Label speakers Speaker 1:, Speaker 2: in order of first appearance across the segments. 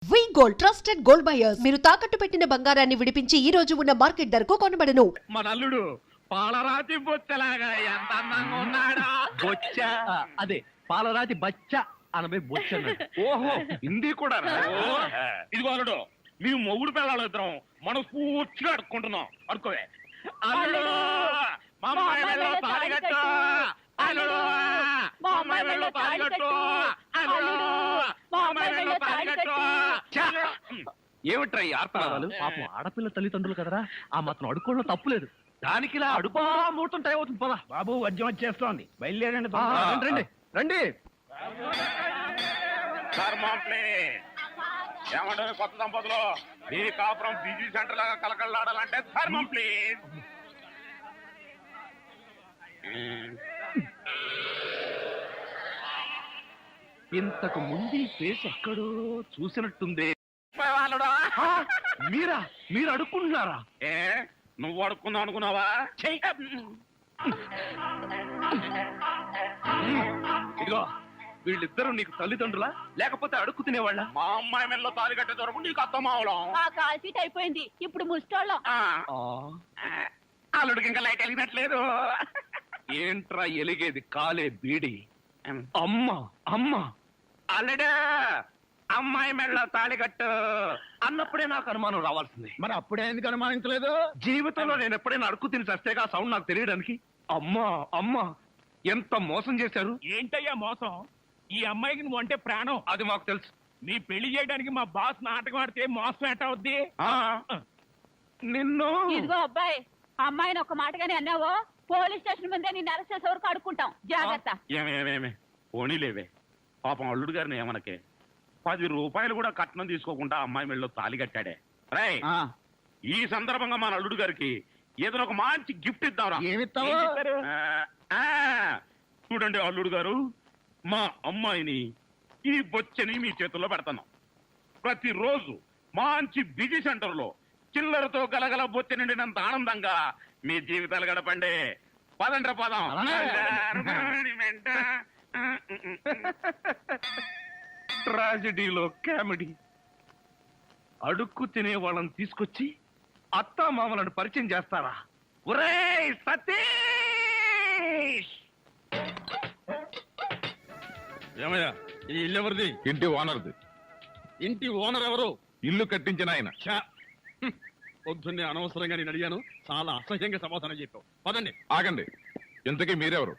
Speaker 1: వి gold trusted gold buyers మీరు తాకట్టు పెట్టిన బంగారాన్ని విడిపించి ఈ రోజు ఉన్న మార్కెట్ ధరకు కొనబడను.
Speaker 2: మన అల్లుడు పాలరాతి బొచ్చలాగా ఎంత అందంగా ఉన్నాడా.
Speaker 3: బొచ్చ అదే పాలరాతి బచ్చ అనబై బొచ్చ అన్నాడు.
Speaker 2: ఓహో హిందీ కూడా. ఇదిగో అల్లుడు, మీ మొగుడు పిల్లలు ఇద్దరం మనం పూర్తిగా అడుక్కుంటున్నాం. అడుకోవే అల్లుడు, మా అమ్మాయి వెళ్ళో తాళిగట్టు. అల్లుడు, మా అమ్మాయి వెళ్ళో తాళిగట్టు. అల్లుడు, మా అమ్మాయి వెళ్ళో తాళిగట్టు.
Speaker 3: ఏమిట్రా ఈ ఆర్తనాదాలు? పాపం ఆడపిల్ల తల్లిదండ్రులు కదరా, ఆ మాత్రం అడుక్కోవడం తప్పులేదు. దానికి ఇలా అడుపా ముహూర్తం టైం అవుతుంది. పదా
Speaker 2: బాబు, వద్యం వచ్చేస్తోంది, బయలుదేరండి.
Speaker 3: రండి రండి.
Speaker 2: ఏమంటే కొత్త దంపతులు, ఈ కాపురం బిజీ సెంటర్ లాగా కలకలాడాలంటే ధర్మం ప్లీజ్.
Speaker 3: ఇంతకు ముందు ఈ ఫేస్ ఎక్కడో చూసినట్టుంది.
Speaker 2: వాళ్ళుడా,
Speaker 3: మీరా? మీరు అడుక్కుంటున్నారా?
Speaker 2: ఏ నువ్వు అడుక్కుందాం అనుకున్నావా?
Speaker 3: ఇదిగో, వీళ్ళిద్దరూ నీకు తల్లిదండ్రులా లేకపోతే అడుక్కు తినేవాళ్ళ?
Speaker 2: మా అమ్మాయి మెల్లో తాళి కట్టే దొరకు నీకు అర్థం అవడం.
Speaker 4: ఆ కాల్ సీట్ అయిపోయింది, ఇప్పుడు ముస్టోళ్ళం.
Speaker 2: అల్లుడికి ఇంకా లైట్ వెలిగినట్లేదు.
Speaker 3: ఏంట్రా ఎలిగేది? కాలే బీడి. అమ్మా అమ్మా,
Speaker 2: అల్లుడు, అమ్మాయి మెల్లో తాళి కట్టు
Speaker 3: అన్నప్పుడే నాకు అనుమానం రావాల్సింది.
Speaker 2: మరి అప్పుడే ఎందుకు అనుమానించలేదు?
Speaker 3: జీవితంలో నేను ఎప్పుడైనా అడుక్కు తిని చస్తేగా సౌండ్ నాకు తెలియడానికి. అమ్మా అమ్మా, ఎంత మోసం చేశారు.
Speaker 5: ఏంటయ్యా మోసం? ఈ అమ్మాయికి నువ్వు అంటే ప్రాణం.
Speaker 3: అది మాకు తెలుసు.
Speaker 5: నీ పెళ్లి చేయడానికి మా బాస్ నాటకం ఆడితే మోసం ఎట్ట అవుద్ది?
Speaker 3: నిన్ను
Speaker 4: ఇదిగో అబ్బాయి, అమ్మాయిని ఒక మాటగానే అన్నావో పోలీస్ స్టేషన్ ముందే నిన్ను అరెస్ట్ చేసే వరకు అడుక్కుంటాం. జాగ్రత్త.
Speaker 2: ఏమేమేమే పోనీలేవే, పాపం అల్లుడు గారిని ఏమనకే. 10 రూపాయలు కూడా కట్నం తీసుకోకుండా అమ్మాయి మెళ్ళలో తాళి కట్టాడే. రై, ఈ సందర్భంగా మన అల్లుడు గారికి ఏదైనా ఒక మంచి గిఫ్ట్ ఇద్దాంరా.
Speaker 5: ఏమిస్తారు?
Speaker 2: చూడండి అల్లుడు గారు, మా అమ్మాయిని ఈ బొచ్చని మీ చేతుల్లో పెడతాను. ప్రతిరోజు మంచి బిజీ సెంటర్ లో చిల్లరతో గలగల బొచ్చ నిండినంత ఆనందంగా మీ జీవితాలు గడపండి. పదండ్ర పదం.
Speaker 3: ట్రాజడీలో కామెడీ. అడుక్కు తినే వాళ్ళని తీసుకొచ్చి అత్తా మామలను పరిచయం చేస్తారా? ఒరేయ్ సతీష్!
Speaker 5: ఏమయ్యా, ఈ ఇల్లు ఎవరిది?
Speaker 6: ఇంటి ఓనర్ది.
Speaker 5: ఇంటి ఓనర్ ఎవరు?
Speaker 6: ఇల్లు కట్టించిన ఆయన.
Speaker 5: పొద్దున్నే అనవసరంగా నేను అడిగాను, చాలా అసహ్యంగా సమాధానం చెప్పావు. పదండి.
Speaker 6: ఆగండి, ఇంతకీ మీరెవరు?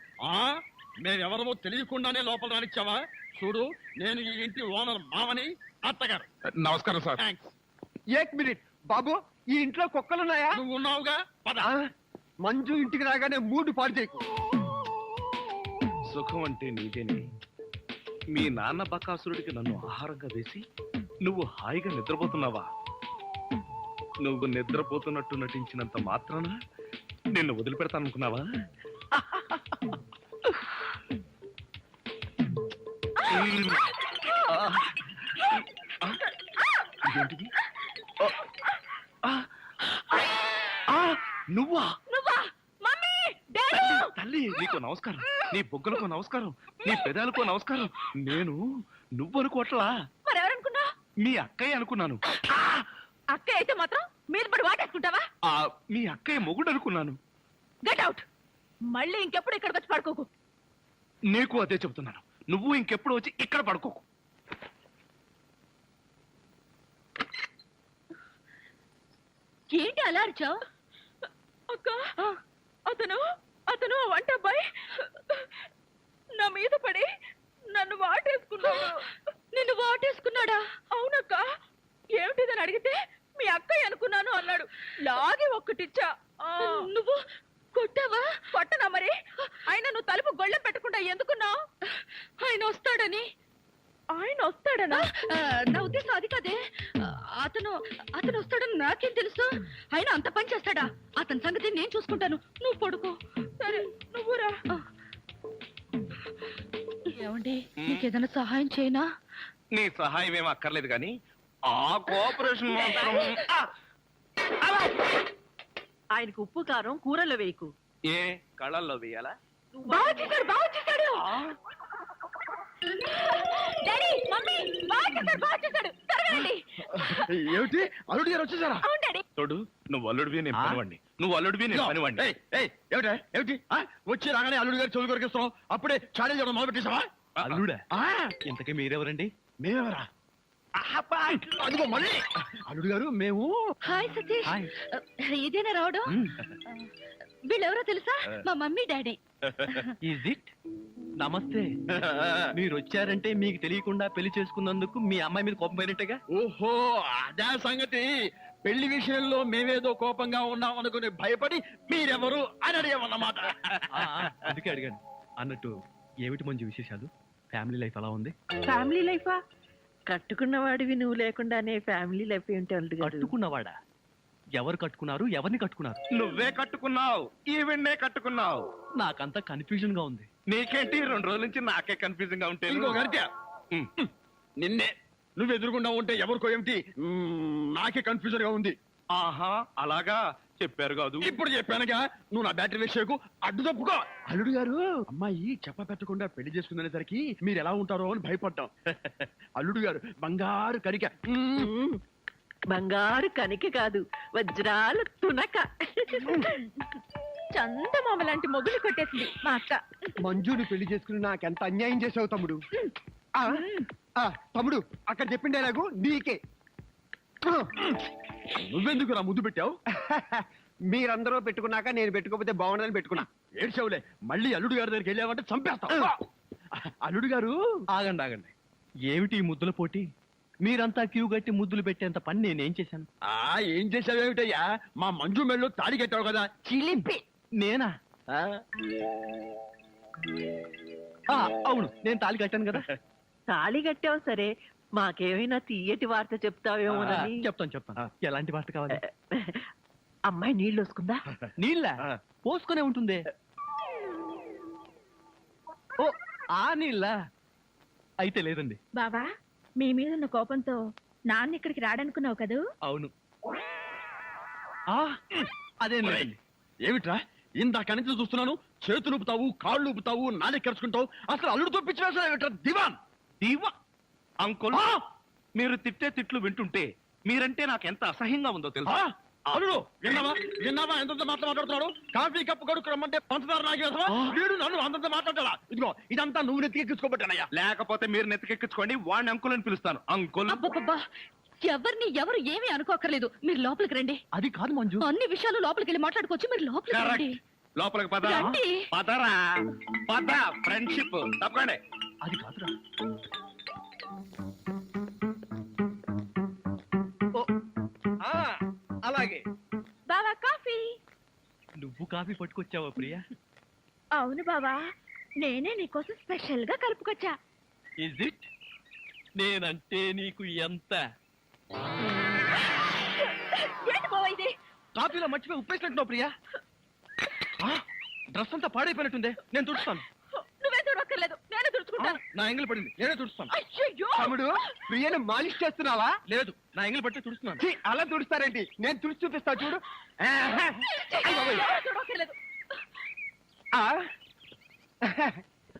Speaker 5: మేమెవరమో తెలియకుండానే లోపల రానిచ్చావా? చూడు, నేను ఈ ఇంటి ఓనర్ మామని, అత్తగారు.
Speaker 6: నమస్కారం సార్.
Speaker 5: థ్యాంక్స్.
Speaker 7: ఏక్ మినిట్ బాబు, ఈ ఇంట్లో కుక్కలున్నాయా?
Speaker 5: నువ్వు ఉన్నావుగా, పద.
Speaker 7: మంజు ఇంటికి రాగానే మూడు పాడు చేయకు.
Speaker 3: సుఖం అంటే నీదేనే. మీ నాన్న బకాసురుడికి నన్ను ఆహారంగా వేసి నువ్వు హాయిగా నిద్రపోతున్నావా? నువ్వు నిద్రపోతున్నట్టు నటించినంత మాత్రాన నిన్ను వదిలిపెడతాననుకున్నావా? ఇదేంటిది? నువ్వా?
Speaker 4: Mummy, daddy!
Speaker 3: తల్లి, నీకు నమస్కారం. నీ బొగ్గలకు నమస్కారం, నీ పెదాలకు నమస్కారం. నేను నువ్వు అనుకోవట్లా,
Speaker 4: మరెవరనుకున్నా?
Speaker 3: మీ అక్కయ్య అనుకున్నాను.
Speaker 4: అక్క అయితే మాత్రం మీద పడి వాటేసుకుంటావా?
Speaker 3: మీ అక్కయ్య మొగుడు అనుకున్నాను.
Speaker 4: Get out. మళ్ళీ ఇంకెప్పుడు ఇక్కడికి వచ్చి పడుకోకు.
Speaker 3: నీకు అదే చెబుతున్నాను, నువ్వు ఇంకెప్పుడు వచ్చి ఇక్కడ పడుకోకు.
Speaker 4: ఏంటి అలా అరిచావు? అక్క, అతను వంట అబ్బాయి నా మీద పడి నన్ను వాటేసుకున్నాడు. నిన్ను వాటేసుకున్నాడా? అవునక్క. ఏమిటిదని అడిగితే మీ అక్కయ్య అనుకున్నాను అన్నాడు. లాగి ఒక్కటిచ్చా. నువ్వు కొట్టావా? కొట్టనా మరి? ఆయన నువ్వు తలుపు గొళ్ళెం పెట్టకుండా ఎందుకున్నావు? ఆయన వస్తాడని. ఆయన వస్తాడనా? నా ఉద్దేశం అది కాదే. అతను వస్తాడని నాకేం తెలుసు? ఆయన అంత పని చేస్తాడా? అతని సంగతి నేను చూసుకుంటాను, నువ్వు పడుకో. సరే, నువ్వు రా. ఏమండి, నీకేదైనా సహాయం చేయనా?
Speaker 3: నీ సహాయం ఏం అక్కర్లేదు కానీ ఆ కోఆపరేషన్ మాత్రం.
Speaker 4: ఆయనకు ఉప్పు కారం కూరలో వేయకు.
Speaker 3: ఏ కళ్ళల్లో వేయాలా?
Speaker 4: బాగా చేశాడు, బాగా చేశాడు. డాడీ, మమ్మీ, బాగా చేశాడు, బాగా చేశాడు. త్వరగా వదలండి.
Speaker 5: ఏమిటి అల్లుడు గారు వచ్చేసారా?
Speaker 4: అవును డాడీ.
Speaker 2: తోడు నువ్వు అల్లుడివి నేను పనివాడిని, నువ్వు అల్లుడివి నేను పనివాడిని.
Speaker 5: ఏమిటి వచ్చి రాగానే అల్లుడు గారు చెవులు కొరికిస్తున్నావు, అప్పుడే చాడీ చేయడం మొదలు పెట్టేసావా?
Speaker 3: అల్లుడా ఇంతకీ మీరెవరండి?
Speaker 5: మేమెవరా? అదిగో మళ్ళీ అల్లుడు గారు మేము
Speaker 4: హాయ్ సతీష్.
Speaker 3: హాయ్.
Speaker 4: ఇదేనా రావడం? వీళ్ళెవరో తెలుసా? మా మమ్మీ డాడీ.
Speaker 3: Is it? నమస్తే. మీరు వచ్చారంటే మీకు తెలియకుండా పెళ్లి చేసుకున్నందుకు మీ అమ్మాయి మీద కోపం పోయినట్టుగా.
Speaker 5: ఓహో అదే సంగతి. పెళ్లి విషయంలో మేమేదో కోపంగా ఉన్నాం అనుకుని భయపడి మీరెవరు అని అడిగామన్నమాట.
Speaker 3: అందుకే అడిగాను. అన్నట్టు ఏమిటి మంచి విశేషాలు? ఫ్యామిలీ లైఫ్ ఎలా ఉంది?
Speaker 8: ఫ్యామిలీ లైఫా? కట్టుకున్నవాడివి నువ్వు లేకుండానే ఫ్యామిలీ లైఫ్ ఏంటి అల్లుడు గారు?
Speaker 3: కట్టుకున్నవాడా? ఎవరు కట్టుకున్నారు? ఎవరిని కట్టుకున్నారు?
Speaker 2: నువ్వే కట్టుకున్నావు, ఈవెన్నే కట్టుకున్నావు.
Speaker 3: నాకంతా కన్ఫ్యూజన్ గా ఉంది.
Speaker 2: నీకేంటి 2 రోజుల నుంచి నాకే కన్ఫ్యూజింగ్ గా ఉంటే
Speaker 5: ఇంకో గంట నిన్నే నువ్వు ఎదురుగుండా ఉంటే ఎవరికో ఏమిటి నాకే కన్ఫ్యూజన్ గా ఉంది.
Speaker 2: ఆహా అలాగా చెప్పారు కాదు.
Speaker 5: ఇప్పుడు చెప్పానుగా, నువ్వు నా బ్యాటరీ విషయకు అడ్డు తప్పుకో. అల్లుడు గారు అమ్మాయి చెప్ప పెట్టకుండా పెళ్లి చేసుకునేసరికి మీరు ఎలా ఉంటారో అని భయపడ్డాం. అల్లుడు గారు బంగారు కరిక.
Speaker 8: బంగారు కనిక కాదు, వజ్రాల తునక.
Speaker 4: చందమామ లాంటి మొగులు కొట్టేసింది మా అక్క.
Speaker 7: మంజుని పెళ్లి చేసుకుని నాకెంత అన్యాయం చేసావు తమ్ముడు. ఆ, ఆ, తమ్ముడు అక్కడ చెప్పిండే నాకు నీకే.
Speaker 5: నువ్వెందుకు నా ముద్దు పెట్టావు?
Speaker 7: మీరందరూ పెట్టుకున్నాక నేను పెట్టుకోకపోతే బాగుండదని పెట్టుకున్నా.
Speaker 5: ఏడ్చావులే, మళ్ళీ అల్లుడు గారి దగ్గరికి వెళ్ళావంటే చంపేస్తావు. అల్లుడు గారు
Speaker 3: ఆగండి ఆగండి. ఏమిటి ఈ ముద్దుల పోటీ? మీరంతా క్యూ కట్టి ముద్దులు పెట్టేంత పని నేనేం చేశాను?
Speaker 5: ఏం చేసావేమిటయ్యా? మా మంజు మెళ్ళు తాడి కట్టావు కదా, చిలిపి.
Speaker 3: నేనా? అవును, నేను తాళి కట్టాను కదా.
Speaker 8: తాళి కట్టావు సరే, మాకేమైనా తీయటి వార్త చెప్తావేమోనని.
Speaker 3: చెప్తాను. ఎలాంటి వార్త కావాలి?
Speaker 8: అమ్మాయి నీళ్ళు వస్తుందా?
Speaker 3: నీళ్ళ పోసుకునే ఉంటుంది. ఓ ఆ నీళ్ళ అయితే లేదండి.
Speaker 4: బావా, మీ మీద ఉన్న కోపంతో నాన్న ఇక్కడికి రాడనుకున్నావు కదూ?
Speaker 3: అవును. అదేం లేదండి.
Speaker 5: ఏమిట్రా ఇందాక నుంచి చూస్తున్నాను, చేతులు ఊపుతావు, కాళ్ళు ఊపుతావు, నాలుకరుచుకుంటావు. అసలు అల్లుడుతో పిచ్చి వేసా దివా
Speaker 2: దీవా అంకుల్, మీరు తిట్టే తిట్లు వింటుంటే మీరంటే నాకు ఎంత అసహ్యంగా ఉందో తెలుసా?
Speaker 5: అల్లుడు విన్నావా ఎంత మాట్లాడుతున్నాడు? కాఫీ కప్పు కడుక్కు రమ్మంటే పంచదార నాగేసా? వీడు నన్ను అంతంత మాట్లాడాలా? ఇదిగో ఇదంతా నువ్వు నెత్తికెక్కించుకోబట్టానయ్యా.
Speaker 2: లేకపోతే మీరు నెత్తికెక్కించుకోండి, వాడిని అంకుల్ అని పిలుస్తాను. అంకుల్
Speaker 4: అబ్బబ్బబ్బా, ఎవరు ఏమీ అనుకోకర్లేదు. మీరు లోపలికి రండి.
Speaker 3: అది కాదు మంజు.
Speaker 4: అన్ని విషయాలు లోపలికి వెళ్ళి మాట్లాడుకోవచ్చు. మీరు లోపలికి రండి.
Speaker 2: లోపలికి పద.
Speaker 4: రండి.
Speaker 2: పదరా పద. ఫ్రెండ్షిప్ తప్పకండి.
Speaker 3: అది కాదురా.
Speaker 7: అలాగే
Speaker 4: బావా కాఫీ.
Speaker 3: నువ్వు కాఫీ పట్టుకొచ్చావా ప్రియా?
Speaker 4: అవును బావా, నేనే నీకోసం స్పెషల్ గా కలుపుకొచ్చా.
Speaker 3: Is it? నేనంటే నీకు ఎంత?
Speaker 4: ఏంటి బావా ఇది?
Speaker 3: కాఫీలో మర్చిపోయి ఉప్పేసినట్టున్నావు ప్రియా. డ్రెస్ అంతా పాడైపోయినట్టుందే, నేను తుడుస్తాను.
Speaker 4: నువ్వే చూడక్కర్లేదు, నేనే తుడుచుకుంటాను.
Speaker 3: నా ఎంగిల్ పడింది, నేనే తుడుస్తాను.
Speaker 4: అయ్యయ్యో,
Speaker 7: తమ్ముడు ప్రియను మాలిష్ చేస్తున్నావా?
Speaker 3: లేదు, నా ఎంగిల్ పట్టి తుడుస్తున్నాను.
Speaker 7: ఛీ, అలా తుడుస్తారేంటి? నేను తుడిచి చూపిస్తా చూడు.
Speaker 4: ఎవరు చూడక్కర్లేదు.
Speaker 7: ఆ,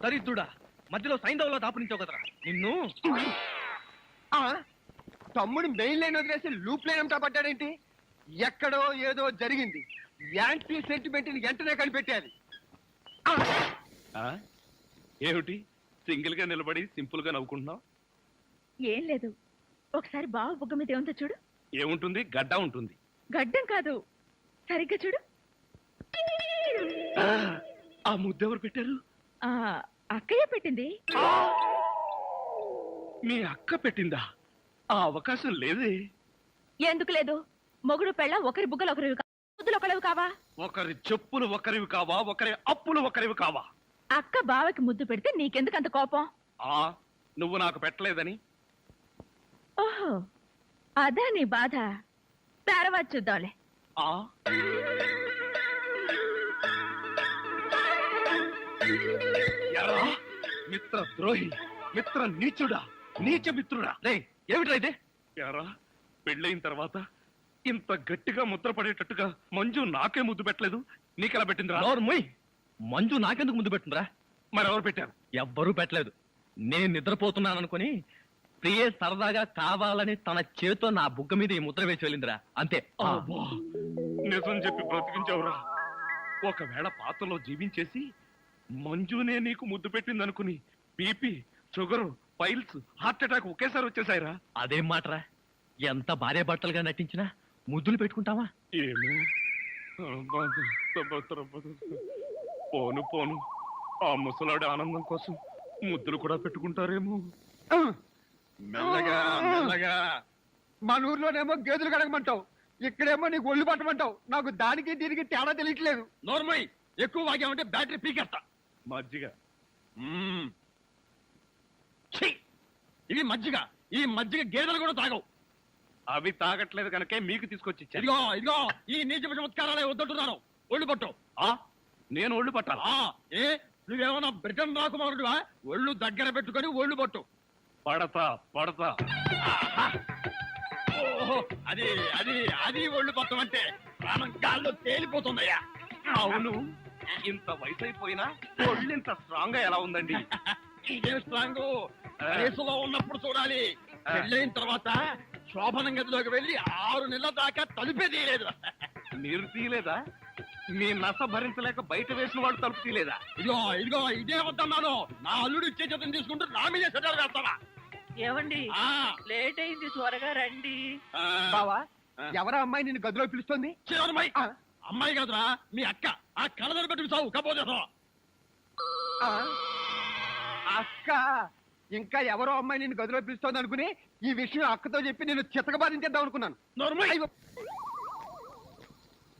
Speaker 3: దరిద్రుడా, మధ్యలో సైంధవ్లో దాపురించావు కదరా నిన్ను.
Speaker 7: ఆ, తమ్ముడు మెయిన్ లైన్ వదిలేసి లూప్ లైన్ అంతా పడ్డాడేంటి? ఎక్కడో ఏదో జరిగింది. యాంటీ సెంటిమెంట్ ని వెంటనే కనిపెట్టాలి.
Speaker 2: ఏమిటి సింగిల్ గా నిలబడి సింపుల్ గా నవ్వుకుంటున్నావు?
Speaker 4: ఏం లేదు, ఒకసారి బావ బుగ్గ మీద ఏముందో చూడు.
Speaker 2: ఏముంటుంది? గడ్డ ఉంటుంది.
Speaker 4: గడ్డం కాదు, సరిగ్గా చూడు.
Speaker 2: ఆ ముద్ద ఎవరు పెట్టారు?
Speaker 4: ఆ అక్కయ్య పెట్టింది.
Speaker 2: మీ అక్క పెట్టిందా? ఆ అవకాశం లేదే.
Speaker 4: ఎందుకు లేదు? మొగుడు పెళ్ళ ఒకరి బుగ్గలు ఒకరివి ముద్దులు ఒకరివి కావా?
Speaker 2: ఒకరి చెప్పులు ఒకరివి కావా? ఒకరి అప్పులు ఒకరివి కావా?
Speaker 4: అక్క బావకి ముద్దు పెడితే నీకెందుకు అంత కోపం?
Speaker 2: నువ్వు నాకు పెట్టలేదని.
Speaker 4: ఓహో, అదా నీ బాధ. తర్వాత చూద్దాంలే.
Speaker 2: ఎరా మిత్ర ద్రోహి, మిత్ర నీచుడా, నీచ మిత్రుడా.
Speaker 3: ఏమిట్రా ఇదే?
Speaker 2: ఎరా పెళ్ళైన తర్వాత ఇంత గట్టిగా ముద్ర పడేటట్టుగా మంజు నాకే ముద్దు పెట్టలేదు, నీకెలా పెట్టిందిరా?
Speaker 3: నోర్మోయ్, మంజు నాకెందుకు ముందు పెట్టుందిరా?
Speaker 2: మరెవరు పెట్టారు?
Speaker 3: ఎవ్వరూ పెట్టలేదు. నేను నిద్రపోతున్నాను అనుకుని ప్రియే సరదాగా కావాలని తన చేతితో నా బుగ్గ మీద ఈ ముద్ర వేసి వెళ్ళిందిరా అంతే.
Speaker 2: అబ్బా, నిజం చెప్పి బ్రతికించావురా. ఒకవేళ పాత్రలో జీవించేసి మంజునే నీకు ముద్దు పెట్టింది అనుకుని BP, sugar, piles, heart attack ఒకేసారి వచ్చేసాయిరా.
Speaker 3: అదేం మాటరా, ఎంత భార్య భర్తలుగా నటించినా ముద్దులు పెట్టుకుంటావా?
Speaker 2: ఏమో, పోను పోను ఆ ముసలాడి ఆనందం కోసం ముద్దులు కూడా పెట్టుకుంటారేమో.
Speaker 7: మెల్లగా మెల్లగా. మన ఊర్లోనేమో గేదెలు కడగమంటావు, ఇక్కడేమో నీకు ఒళ్ళు పట్టమంటావు. నాకు దానికి దీనికి తేడా తెలియట్లేదు.
Speaker 5: నోర్మై, ఎక్కువ వాగామంటే బ్యాటరీ పీకెత్తా.
Speaker 2: మజ్జిగ.
Speaker 5: ఛీ! ఇది మజ్జిగ. ఈ మజ్జిగ గేదెలు కూడా తాగవు.
Speaker 2: అవి తాగట్లేదు కనుకే మీకు తీసుకొచ్చి ఇచ్చాను.
Speaker 5: ఇదిగో ఇదిగో, ఈ నీచ చమత్కారాలే వద్దంటున్నాను. ఒళ్ళు పట్టు.
Speaker 2: నేను ఒళ్ళు పట్టాలా?
Speaker 5: ఏ నువ్వేమన్నా బ్రిటన్ రాకుమారుడువా? ఒళ్ళు దగ్గర పెట్టుకొని ఒళ్ళు పట్టు.
Speaker 2: పడతా పడతా.
Speaker 5: ఓహో, అది అది అది ఒళ్ళు పట్టం అంటే ప్రాణం గాల్లో తేలిపోతుందయ్యా.
Speaker 2: అవును, ఇంత వయసు అయిపోయినా ఒళ్ళు ఇంత స్ట్రాంగ్ గా ఎలా ఉందండి?
Speaker 5: ఇదే స్ట్రాంగ్. వయసులో ఉన్నప్పుడు చూడాలి. పెళ్ళైన తర్వాత శోభనం గదిలోకి వెళ్ళి 6 నెలల దాకా తలుపే తీయలేదు.
Speaker 2: మీరు తీయలేదా? మీ నస భరించలేక బయట వేసిన వాడు తలుపు తీయలేదా?
Speaker 5: ఇదిగో ఇదిగో, ఇదే వద్దన్నాను. నా అల్లుడు ఇచ్చే చేతం తీసుకుంటూ నా మీదే సెటర్ వేస్తావా?
Speaker 8: ఏమండి
Speaker 5: ఆ,
Speaker 8: లేట్ అయింది, త్వరగా రండి.
Speaker 5: ఆ.
Speaker 7: బావా, ఎవరా అమ్మాయి నిన్ను గదిలో పిలుస్తోంది?
Speaker 5: చివరమ్మాయి. అమ్మాయి కాదురా, మీ అక్క. ఆ కళ్ళదర పెట్టి చావు కపోతే.
Speaker 7: ఆ? అక్క, ఇంకా ఎవరో అమ్మాయి నిన్ను గదిలో పిలుస్తోంది అనుకుని ఈ విషయం అక్కతో చెప్పి నేను చితకబాధించేద్దాం అనుకున్నాను.
Speaker 5: నోర్మై.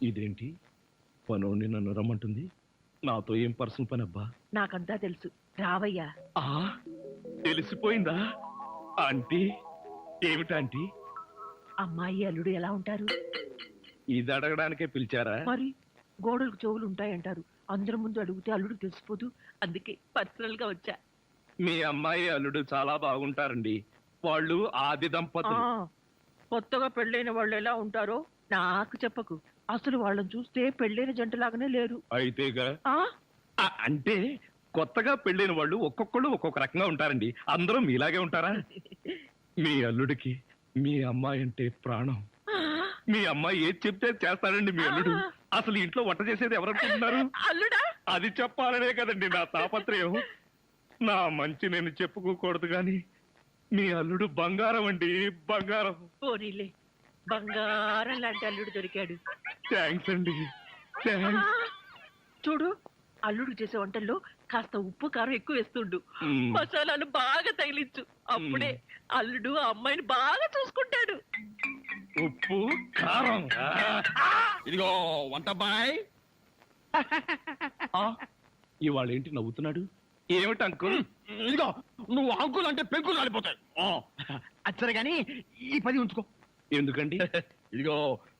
Speaker 2: ఇదేంటి, పనోడిని నన్ను రమ్మంటుంది? నాతో ఏం పర్సనల్ పని అబ్బా?
Speaker 8: నాకంతా తెలుసు, రావయ్యా.
Speaker 2: ఆ, తెలిసిపోయిందా? ఆంటీ, ఏమిటంటీ?
Speaker 8: అమ్మాయి అల్లుడు ఎలా ఉంటారు?
Speaker 2: ఇది అడగడానికే పిలిచారా?
Speaker 8: మరి గోడలకు చెవులు ఉంటాయంటారు. అందరి ముందు అడిగితే అల్లుడు తెలిసిపోదు. అందుకే పర్సనల్ గా వచ్చా.
Speaker 2: మీ అమ్మాయి అల్లుడు చాలా బాగుంటారండి. వాళ్ళు ఆది
Speaker 8: ఆ,
Speaker 2: దంపతులు.
Speaker 8: కొత్తగా పెళ్ళైన వాళ్ళు ఎలా ఉంటారో నాకు చెప్పకు. అసలు వాళ్ళని చూస్తే పెళ్ళైన జంటలాగానే లేరు.
Speaker 2: అయితేగా.
Speaker 8: ఆ
Speaker 2: అంటే కొత్తగా పెళ్ళైన వాళ్ళు ఒక్కొక్కళ్ళు ఒక్కొక్క రకంగా ఉంటారండి. అందరూ మీలాగే ఉంటారా? మీ అల్లుడికి మీ అమ్మాయి అంటే ప్రాణం. మీ అమ్మాయి ఏది చెప్తే చేస్తాడండి మీ అల్లుడు. అసలు ఇంట్లో వంట చేసేది ఎవరనుకుంటున్నారు?
Speaker 8: అల్లుడా?
Speaker 2: అది చెప్పాలనే కదండి నా తాపత్రయం. నా మంచి నేను చెప్పుకోకూడదు గాని మీ అల్లుడు బంగారం అండి, బంగారం.
Speaker 8: పోనీలే, బంగారం లాంటి అల్లుడు దొరికాడు.
Speaker 2: థ్యాంక్స్ అండి, థ్యాంక్స్.
Speaker 8: చూడు, అల్లుడు చేసే వంటల్లో కాస్త ఉప్పు కారం ఎక్కువ వేస్తుండు. మసాలాలు బాగా తగిలించు. అప్పుడే అల్లుడు ఆ అమ్మాయిని బాగా చూసుకుంటాడు.
Speaker 2: ఉప్పు కారం.
Speaker 5: ఇదిగో వంటబ్బాయ్.
Speaker 2: ఇవాళ ఏంటి నవ్వుతున్నాడు? ఏమిటి అంకుల్?
Speaker 5: ఇదిగో, నువ్వు అంకుల్ అంటే పెంకులు రాలిపోతాయి.
Speaker 7: అచ్చరే గాని ఈ 10 ఉంచుకో.
Speaker 2: ఎందుకండి?
Speaker 5: ఇదిగో,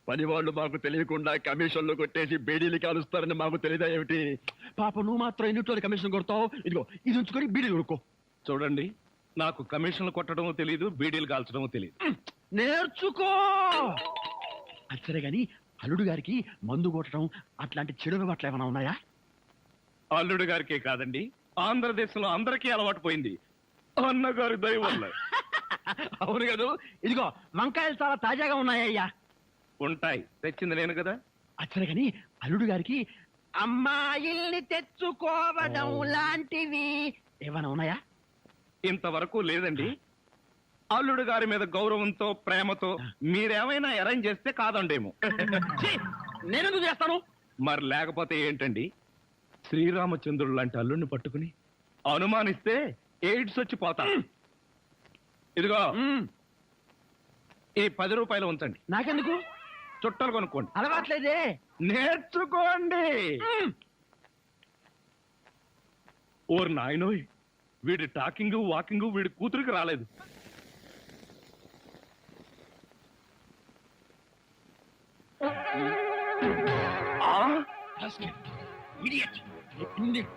Speaker 5: పని వాళ్ళు మాకు తెలియకుండా కమిషన్లు కొట్టేసి బేడీలు కాలుస్తారని మాకు తెలియదా ఏమిటి? పాప నువ్వు మాత్రం ఎన్నిట్లో కమిషన్ కొడతావు. ఇదిగో, ఇది ఉంచుకొని బీడీలు కొనుక్కో.
Speaker 2: చూడండి, నాకు కమిషన్లు కొట్టడమో తెలియదు, బీడీలు కాల్చడమో తెలియదు.
Speaker 5: నేర్చుకో. అచ్చరే గాని అల్లుడు గారికి మందు కొట్టడం అట్లాంటి చెడు అలవాట్లు ఏమైనా ఉన్నాయా?
Speaker 2: అల్లుడు గారికే కాదండి, ఆంధ్రదేశంలో అందరికీ అలవాటు పోయింది. అన్నగారి దయ వల్ల.
Speaker 5: అవును కదా. ఇదిగో, వంకాయలు చాలా తాజాగా ఉన్నాయ్యా.
Speaker 2: ఉంటాయి, తెచ్చింది నేను కదా.
Speaker 5: అచ్చరే గాని అల్లుడు గారికి అమ్మాయిల్ని తెచ్చుకోవడం లాంటివి ఏమైనా ఉన్నాయా?
Speaker 2: ఇంతవరకు లేదండి. అల్లుడు గారి మీద గౌరవంతో, ప్రేమతో మీరేమైనా అరేంజ్ చేస్తే కాదండేమో.
Speaker 5: నేనెందుకు చేస్తాను?
Speaker 2: మరి లేకపోతే ఏంటండి? శ్రీరామచంద్రుడు లాంటి అల్లుడిని పట్టుకుని అనుమానిస్తే ఎయిడ్స్ వచ్చి పోతా. ఇదిగో, ఈ 10 రూపాయలు ఉంచండి.
Speaker 5: నాకెందుకు?
Speaker 2: చుట్టలు కొనుక్కోండి.
Speaker 5: అలవాట్లేదే.
Speaker 2: నేర్చుకోండి. ఓర్ నాయనోయ్, వీడి టాకింగ్ వాకింగ్ వీడి కూతురికి రాలేదు.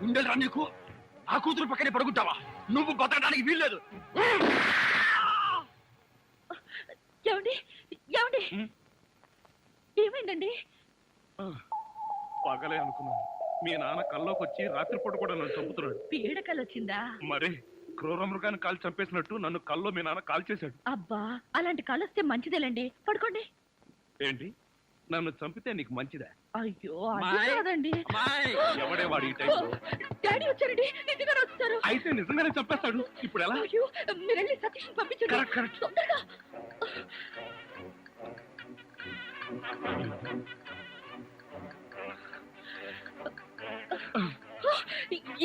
Speaker 5: ఉండరా నీకు? ఆ కూతురు పక్కనే పడుకుంటావా? నువ్వు బతకడానికి వీల్లేదు.
Speaker 4: ఏమండి, ఏమండి, ఏమైందండి?
Speaker 2: పగలే అనుకున్నాను. మీ నాన్న కల్లోకి వచ్చి రాత్రిపూట కూడా నన్ను చంపుతున్నాడు.
Speaker 8: పీడకలు వచ్చిందా?
Speaker 2: మరి క్రూర మృగాన్ని కాల్ చంపేసినట్టు నన్ను కల్లో మీ నాన్న కాల్ చేశాడు.
Speaker 4: అబ్బా అలాంటి కలొస్తే మంచిదేలండి, పడుకోండి.
Speaker 2: ఏంటి, నన్ను చంపితే నీకు మంచిదా?
Speaker 4: అయ్యో అది
Speaker 5: అమ్మాయి.
Speaker 4: కాదండి.
Speaker 2: ఎవడే వాడు ఈ టైంలో?
Speaker 4: డాడీ వచ్చారండి, నిజంగానే వచ్చారు.
Speaker 2: అయితే నిజంగానే చంపేస్తాడు. ఇప్పుడు ఎలా?
Speaker 4: అయ్యో మీరు వెళ్ళి సతీష్ పంపించండి
Speaker 2: కరెక్ట్, కరెక్ట్.
Speaker 4: తొందరగా.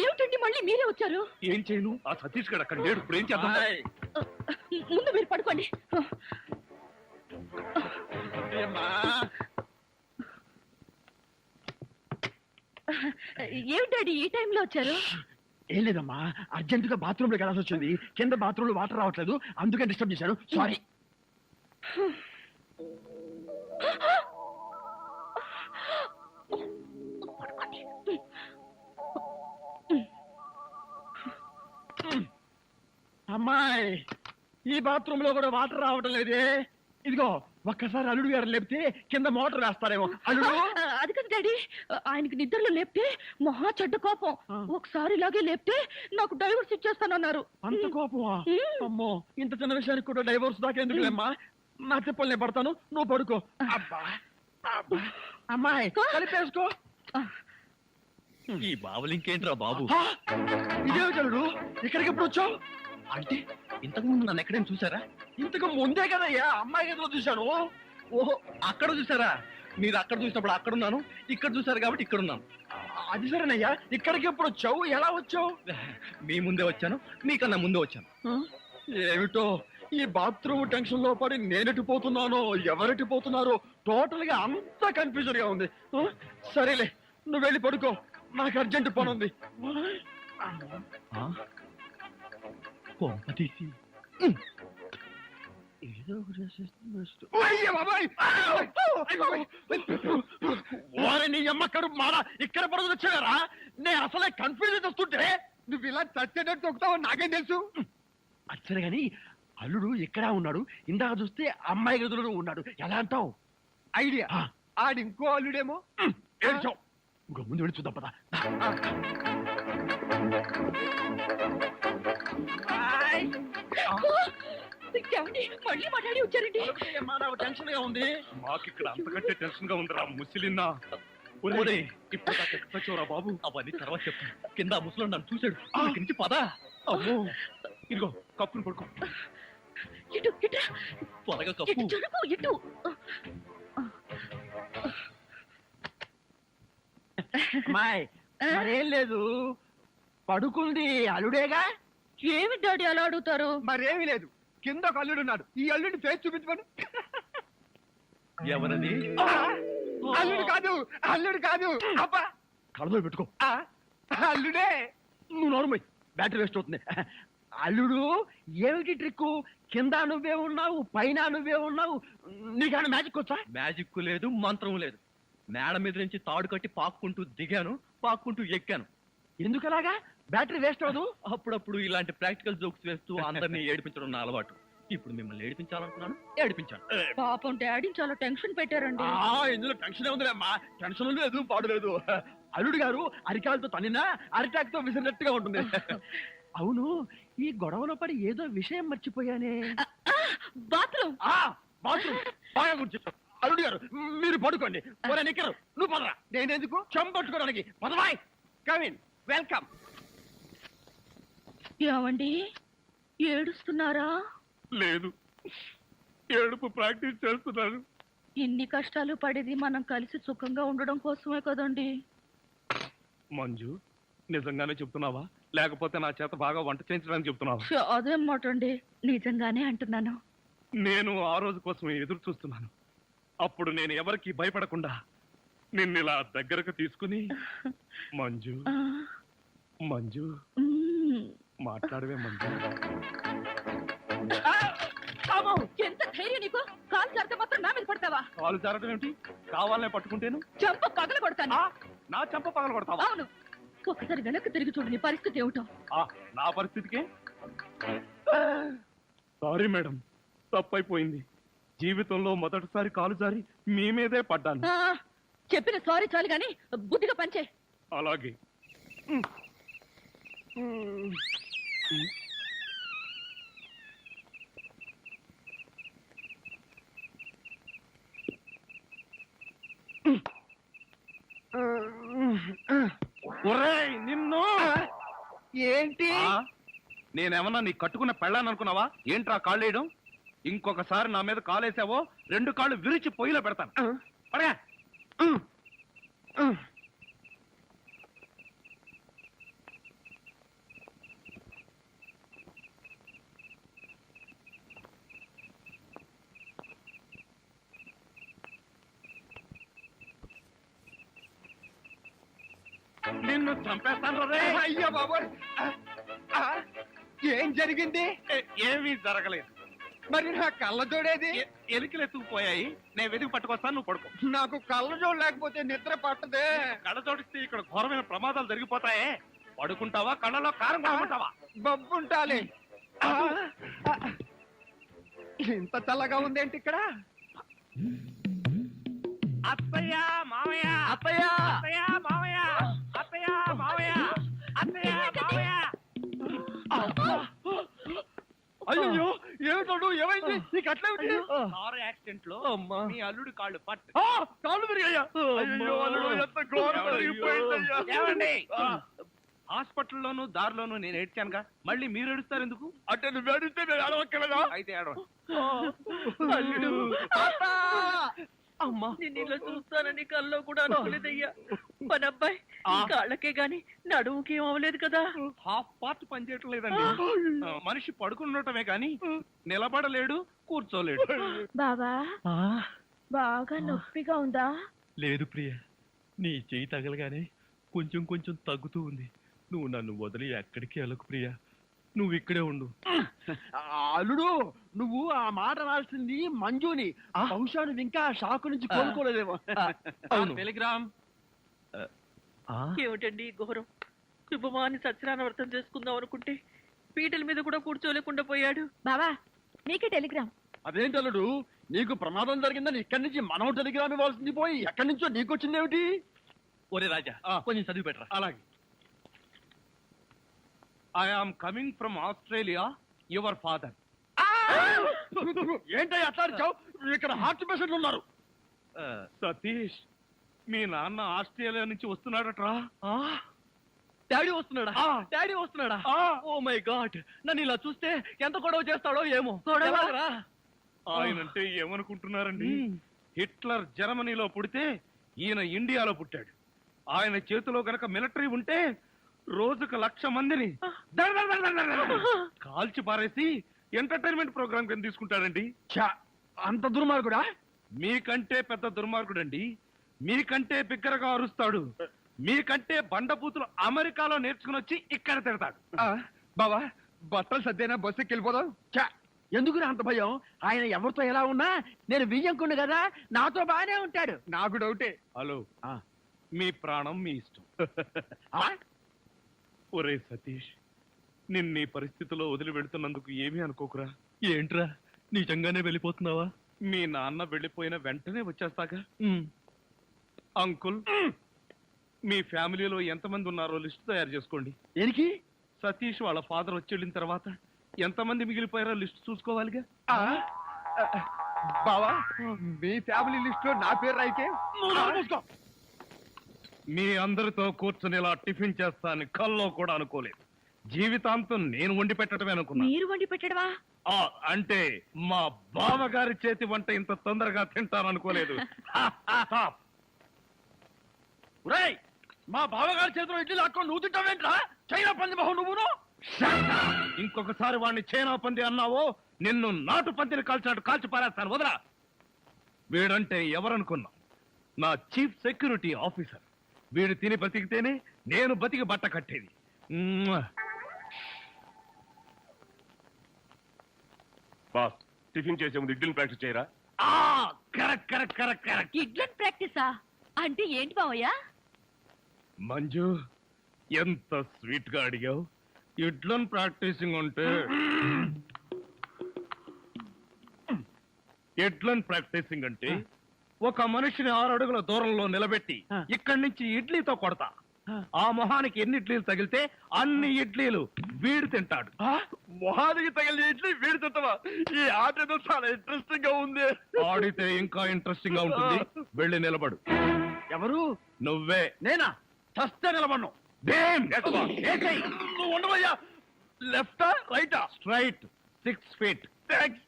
Speaker 4: ఏమిటండి మళ్ళీ మీరే వచ్చారు?
Speaker 2: ఏం చేయను, ఆ సతీష్ గడు అక్కడ లేడు. ఇప్పుడు ఏం చేద్దాం?
Speaker 4: ముందు మీరు పడుకోండి. ఏమిటి డాడీ ఈ టైంలో వచ్చారు?
Speaker 5: ఏం లేదమ్మా, అర్జెంట్ గా బాత్రూమ్ లోకి వెళ్ళాల్సి వచ్చింది. కింద బాత్రూమ్ లో వాటర్ రావట్లేదు, అందుకే డిస్టర్బ్ చేశాను. సారీ. అమ్మాయి, ఈ బాత్రూమ్ లో కూడా వాటర్ రావటం లేదే. ఇదిగో ఒక్కసారి అల్లుడు గారు లేపితే కింద మోటార్ వేస్తారేమో. అల్లుడు,
Speaker 4: అది కదా డాడీ, ఆయనకి నిద్రలో లేపితే మహా చెడ్డ కోపం. ఒకసారి ఇలాగే లేపితే నాకు డైవర్స్ ఇచ్చేస్తానన్నారు.
Speaker 5: అంత కోపమా? అమ్మో, ఇంత చిన్న విషయానికి కూడా డైవోర్స్ దాకా ఎందుకులేమ్మా? నా తిప్పలు నేను పడతాను, నువ్వు పడుకో. అబ్బా అబ్బా. అమ్మాయి కలిపేసుకో.
Speaker 3: ఈ బాబులు ఇంకేంట్రా బాబు?
Speaker 5: ఆ, ఇదేమిటి అల్లుడు, ఇక్కడికి ఎప్పుడు వచ్చావు?
Speaker 3: అంటే ఇంతకు ముందు నన్ను ఎక్కడైనా చూసారా?
Speaker 5: ఇంతకు ముందే కదయ్యా అమ్మాయి గదిలో చూశాను.
Speaker 3: ఓహో, అక్కడ చూసారా? మీరు అక్కడ చూసినప్పుడు అక్కడ ఉన్నాను, ఇక్కడ చూసారు కాబట్టి ఇక్కడ ఉన్నాను.
Speaker 5: అది సరేనయ్యా, ఇక్కడికి ఎప్పుడు వచ్చావు, ఎలా వచ్చావు?
Speaker 3: మీ ముందే వచ్చాను, మీకన్నా ముందే వచ్చాను.
Speaker 5: ఏమిటో ఈ బాత్రూమ్ టెన్షన్ లో పడి నేనెటు పోతున్నానో ఎవరెటు పోతున్నారో టోటల్ గా అంతా కన్ఫ్యూజన్ గా ఉంది. సరేలే, నువ్వు వెళ్ళి పడుకో, నాకు అర్జెంట్ పని ఉంది.
Speaker 3: తీసి
Speaker 5: ఏదో ఒకటి చేసేస్తే నీ అమ్మ కడుపు మాడ ఇక్కడ పడుతుంది వచ్చారా? నేను అసలే కన్ఫ్యూజన్ వస్తుంటే
Speaker 7: నువ్వు ఇలా చచ్చేటట్టు తొక్కుతావు నాకేం తెలుసు?
Speaker 5: అచ్చరే గాని అల్లుడు ఇక్కడ ఉన్నాడు, ఇందాక చూస్తే అమ్మాయి గదిలో ఉన్నాడు, ఎలా అంటావు?
Speaker 7: ఐడియా, ఆడి ఇంకో అల్లుడేమో.
Speaker 5: ఏడ్చావు, ఇంకో ముందు వెళ్ళి చూద్దాం పదా.
Speaker 4: ఏమండి మళ్ళీ మా డాడీ వచ్చారండి?
Speaker 5: టెన్షన్ గా ఉంది.
Speaker 2: మాకు ఇక్కడ అంతకంటే టెన్షన్ గా ఉందిరా ముసిలిన్నా.
Speaker 3: ఒరేయ్,
Speaker 2: ఇప్పుడు దాకా ఎక్కడ వచ్చావురా బాబు?
Speaker 3: అవన్నీ తర్వాత చెప్తాను. కింద ఆ ముసలో నన్ను చూశాడు, ఇక్కడి నుంచి పదా.
Speaker 2: అమ్మో, ఇదిగో కప్పుని పడుకో.
Speaker 4: ఇటు ఇటు
Speaker 3: త్వరగా
Speaker 4: ఇటు
Speaker 3: కప్పు.
Speaker 4: జరుగు ఇటు.
Speaker 5: అమ్మాయి మరేం లేదు, పడుకుంది అల్లుడేగా.
Speaker 4: ఏమి డాడీ అలా అడుగుతారు?
Speaker 7: మరేమీ లేదు, కింద ఒక అల్లుడు ఉన్నాడు. ఈ అల్లుడిని ఫేస్ చూపించమను.
Speaker 3: ఎవరది?
Speaker 7: అల్లుడు కాదు, అల్లుడు కాదు. అబ్బా,
Speaker 5: కళ్ళలో పెట్టుకో.
Speaker 7: అల్లుడే.
Speaker 5: నువ్వు నోరుమోయ్, బ్యాటరీ వేస్ట్ అవుతుంది. అల్లుడు, ఏమిటి ట్రిక్? కింద నువ్వే ఉన్నావు, పైన నువ్వే ఉన్నావు, నీకన్నా మ్యాజిక్ వచ్చా?
Speaker 3: మ్యాజిక్ లేదు, మంత్రం లేదు. మేడ మీద నుంచి తాడు కట్టి పాక్కుంటూ దిగాను, పాక్కుంటూ ఎక్కాను.
Speaker 5: ఎందుకలాగా? బ్యాటరీ వేస్ట్ అవ్వదు.
Speaker 3: అప్పుడప్పుడు ఇలాంటి ప్రాక్టికల్ జోక్స్ వేస్తూ అందరినీ ఏడిపించడం నా అలవాటు. ఇప్పుడు మిమ్మల్ని ఏడిపించాలనుకున్నాను, ఏడిపించాను.
Speaker 4: పాపం డాడీ చాలా టెన్షన్ పెట్టారండి.
Speaker 5: ఇందులో టెన్షన్ ఉందిలేమ్మా, టెన్షన్ లేదు, పాడు లేదు. అల్లుడు గారు అరికాలతో తనినా అరిటాక్ తో విసిరినట్టుగా ఉంటుంది. అవును, ఈ గొడవలో పడి ఏదో విషయం మర్చిపోయానే.
Speaker 4: బాత్రూమ్.
Speaker 5: బాత్రూమ్ బాగా గుర్తు. అల్లుడు గారు మీరు పడుకోండి. నిక్కరు నువ్వు పదరా.
Speaker 7: నేనెందుకు?
Speaker 5: చెంపట్టుకోవడానికి పదవాయ్.
Speaker 7: Come in, welcome.
Speaker 4: ఏమండి ఏడుస్తున్నారా?
Speaker 2: లేదు, ఏడుపు ప్రాక్టీస్ చేస్తున్నాను.
Speaker 4: ఇన్ని కష్టాలు పడేది మనం కలిసి సుఖంగా ఉండడం కోసమే కదండి.
Speaker 2: మంజు, నిజంగానే చెప్తున్నావా లేకపోతే నా చేత బాగా వంట చేయించడానికి చెప్తున్నావా?
Speaker 4: అదేం మాట అండి, నిజంగానే అంటున్నాను.
Speaker 2: నేను ఆ రోజు కోసం ఎదురు చూస్తున్నాను. అప్పుడు నేను ఎవరికి భయపడకుండా నిన్నిలా దగ్గరకు తీసుకుని మంజు
Speaker 4: ఆ,
Speaker 2: మంజు
Speaker 4: మ్మ్.
Speaker 2: మాట్లాడవే మంజు.
Speaker 4: ఎంత ధైర్యం నీకు? కాలు జారితే మాత్రం నా మీద పడతావా?
Speaker 2: కాలు జారడం ఏమిటి? కావాలనే పట్టుకుంటేను
Speaker 4: చెంప పగల కొడతాను.
Speaker 2: నా చెంప పగల కొడతావా?
Speaker 4: అవును, ఒకసారి వెనక్కి తిరిగి చూడు, నీ పరిస్థితి ఏమిటో.
Speaker 2: నా పరిస్థితికే సారీ మేడం, తప్పైపోయింది. జీవితంలో మొదటిసారి కాలు జారి మీ మీదే పడ్డాను.
Speaker 4: ఆ, చెప్పిన సారీ చాలు గాని బుద్ధిగా పంచే.
Speaker 2: అలాగే. ఒరేయ్ నిన్ను
Speaker 7: ఏంటి
Speaker 2: ఆ? నేనేమన్నా నీ కట్టుకున్న పెళ్ళాన్ని అనుకున్నావా? ఏంట్రా కాళ్ళు వేయడం? ఇంకొకసారి నా మీద కాలేసావో 2 కాళ్ళు విరిచి పొయ్యిలో పెడతాను. పడగా నిన్ను చంపేస్తాను రే.
Speaker 7: అయ్యో బాబోయ్ ఆ, ఏం జరిగింది?
Speaker 2: ఏమీ జరగలేదు.
Speaker 7: మరి నా కళ్ళజోడేది?
Speaker 2: ఎలికలు ఎత్తుకుపోయాయి. నేను వెతికి పట్టుకొస్తాను, నువ్వు పడుకో.
Speaker 7: నాకు కళ్ళజోడు లేకపోతే నిద్ర పట్టదే.
Speaker 2: కళ్ళ చోటిస్తే ఇక్కడ ఘోరమైన ప్రమాదాలు జరిగిపోతాయే. పడుకుంటావా, కళ్ళలో కారం కొనుక్కుంటావా?
Speaker 7: బొబ్బుంటాలి. ఆ, ఆ, ఇంత చల్లగా ఉందేంటి ఇక్కడ?
Speaker 2: అత్తయ్య మామయ్య,
Speaker 3: అత్తయ్య
Speaker 2: అత్తయ్య మామయ్య, అత్తయ్య మామయ్య, అత్తయ్య మామయ్య.
Speaker 5: అయ్యో ఏమిటో ఏమైంది నీకు అట్లా
Speaker 2: కారు యాక్సిడెంట్ లో
Speaker 5: అమ్మా.
Speaker 2: మీ అల్లుడు కాళ్ళు పట్టు.
Speaker 5: కాళ్ళు విరిగాయ్యా అయ్యో అల్లుడు, ఎంత ఘోరం జరిగిపోయిందయ్యా.
Speaker 2: ఏమండి? హాస్పిటల్లోను దారిలోను నేను ఏడ్చానుగా, మళ్ళీ మీరు ఏడుస్తారు ఎందుకు?
Speaker 5: అంటే నువ్వు ఏడిస్తే నేను అడవక్కలేదా?
Speaker 2: అయితే ఏడవ.
Speaker 8: అల్లుడు
Speaker 3: అమ్మా
Speaker 8: నిన్ను ఇలా చూస్తానని కల్లో కూడా అనుకోలేదయ్యా. మన అబ్బాయి కాళ్ళకే గాని నడుముకి ఏం అవ్వలేదు కదా.
Speaker 2: హాఫ్ పార్ట్ పనిచేయటం లేదండి. మనిషి పడుకున్నటమే కానీ నిలబడలేడు, కూర్చోలేడు.
Speaker 4: బావా బాగా నొప్పిగా ఉందా?
Speaker 3: లేదు ప్రియ, నీ చెయ్యి తగలగానే కొంచెం కొంచెం తగ్గుతూ ఉంది. నువ్వు నన్ను వదిలి ఎక్కడికి వెళ్ళకు ప్రియ, నువ్వు ఇక్కడే ఉండు.
Speaker 5: అల్లుడు నువ్వు ఆ మాట రాల్సింది మంజుని. బహుశా నువ్వు ఇంకా షాకు నుంచి కోలుకోలేదేమో.
Speaker 3: అవును.
Speaker 2: టెలిగ్రామ్.
Speaker 8: ఏమిటండి ఈ ఘోరం? శుభమాని సత్యనారాయణ వ్రతం చేసుకుందాం అనుకుంటే పీటల మీద కూడా కూర్చోలేకుండా పోయాడు.
Speaker 4: బావా నీకే టెలిగ్రామ్.
Speaker 5: అదేంటి అల్లుడు, నీకు ప్రమాదం జరిగిందని ఇక్కడి నుంచి మనం టెలిగ్రామ్ ఇవ్వాల్సింది పోయి ఎక్కడి నుంచో నీకు వచ్చిందేమిటి?
Speaker 3: ఒరే రాజా కొంచెం చదివి పెట్టరా.
Speaker 2: అలాగే. I am coming from Australia, your father.
Speaker 5: ఏంటయ్యా అట్లా అరిచావ్? ఇక్కడ హార్ట్ పేషెంట్లు ఉన్నారు.
Speaker 2: సతీష్, మీ నాన్న ఆస్ట్రేలియా నుంచి వస్తున్నాడట్రా.
Speaker 3: డాడీ వస్తున్నాడా? డాడీ వస్తున్నాడా? ఓ మై గాడ్, నన్ను ఇలా చూస్తే ఎంత గొడవ చేస్తాడో ఏమో. ఎలాగరా?
Speaker 2: ఆయనంటే ఏమనుకుంటున్నారండి? హిట్లర్ జర్మనీలో పుడితే ఈయన ఇండియాలో పుట్టాడు. ఆయన చేతిలో గనక మిలిటరీ ఉంటే రోజుకు 1,00,000 మందిని దడ దడ దడ దడ దడ కాల్చి పారేసి ఎంటర్టైన్మెంట్ ప్రోగ్రామ్ కింద తీసుకుంటాడండి.
Speaker 5: ఛా, అంత దుర్మార్గుడా?
Speaker 2: మీకంటే పెద్ద దుర్మార్గుడండి. మీకంటే బిగ్గరగా అరుస్తాడు. మీకంటే బండబూతులు అమెరికాలో నేర్చుకుని వచ్చి ఇక్కడ తిడతాడు.
Speaker 7: బావా బట్టలు సర్దేనా బస్సుకి వెళ్ళిపోదాం.
Speaker 5: ఛా, ఎందుకు అంత భయం? ఆయన ఎవరితో ఎలా ఉన్నా నేను వియ్యంకుండు కదా, నాతో బానే ఉంటాడు.
Speaker 7: నాకు డౌటే.
Speaker 2: హలో, మీ ప్రాణం మీ ఇష్టం. ఒరే సతీష్, నిన్న ఈ పరిస్థితిలో వదిలి వెళుతున్నందుకు ఏమీ అనుకోకురా.
Speaker 3: ఏంట్రా నిజంగానే వెళ్ళిపోతున్నావా?
Speaker 2: మీ నాన్న వెళ్ళిపోయిన వెంటనే వచ్చేస్తాగా. అంకుల్, మీ ఫ్యామిలీలో ఎంతమంది ఉన్నారో లిస్ట్ తయారు చేసుకోండి.
Speaker 5: దేనికి?
Speaker 2: సతీష్ వాళ్ళ ఫాదర్ వచ్చి వెళ్ళిన తర్వాత ఎంతమంది మిగిలిపోయారో లిస్ట్ చూసుకోవాలిగా.
Speaker 7: బావా మీ ఫ్యామిలీ లిస్ట్ లో నా పేరు రాయితే
Speaker 2: మీ అందరితో కూర్చుని ఇలా టిఫిన్ చేస్తాను కల్లో కూడా అనుకోలేదు. జీవితాంతం నేను వండి పెట్టడమే అనుకున్నా.
Speaker 4: మీరు వండి పెట్టడమా?
Speaker 2: అంటే మా బావగారి చేతి వంట ఇంత తొందరగా తింటాననుకోలేదు.
Speaker 5: ఒరేయ్, మా బావగారి చేతిలో ఇడ్లీ లాక్కొని నువ్వు తింటావేంట్రా? చైనా పంది బహు నువ్వును.
Speaker 2: ఇంకొకసారి వాడిని చైనా పంది అన్నావో నిన్ను నాటు పందిని కాల్చినట్టు కాల్చి పారేస్తాను. వదరా. వీడంటే ఎవరనుకున్నా? నా చీఫ్ సెక్యూరిటీ ఆఫీసర్. వీడు తిని బతికితేనే నేను బతికి బట్ట కట్టేది.
Speaker 6: బాస్, టిఫిన్ చేసే ముందు ఇడ్లీని ప్రాక్టీస్ చేయరా?
Speaker 2: Correct correct correct correct.
Speaker 4: ఇడ్లన్ ప్రాక్టీసా అంటే ఏంటి బావయ్య?
Speaker 2: మంజు, ఎంత స్వీట్ గా అడిగావు. ఇడ్లన్ ప్రాక్టీసింగ్ అంటే ఎడ్లన్ ప్రాక్టీసింగ్ అంటే ఒక మనిషిని 6 అడుగుల దూరంలో నిలబెట్టి ఇక్కడి నుంచి ఇడ్లీతో కొడతా. ఆ మొహానికి ఎన్ని ఇడ్లీలు తగిలితే అన్ని ఇడ్లీలు వీడు తింటాడు.
Speaker 5: మొహానికి తగిలిన ఇడ్లీ వీడి తింటావా? ఈ ఆట ఏదో చాలా ఇంట్రెస్టింగ్ గా ఉంది.
Speaker 2: ఆడితే ఇంకా ఇంట్రెస్టింగ్ గా ఉంటుంది. వెళ్ళి నిలబడు.
Speaker 5: ఎవరు?
Speaker 2: నువ్వే.
Speaker 5: నేనా? చస్తే నిలబడ్ను.
Speaker 3: భీమ్
Speaker 5: నువ్వు ఉండవయ్యా. లెఫ్టా రైటా?
Speaker 3: Straight 6 feet.
Speaker 5: థ్యాంక్స్.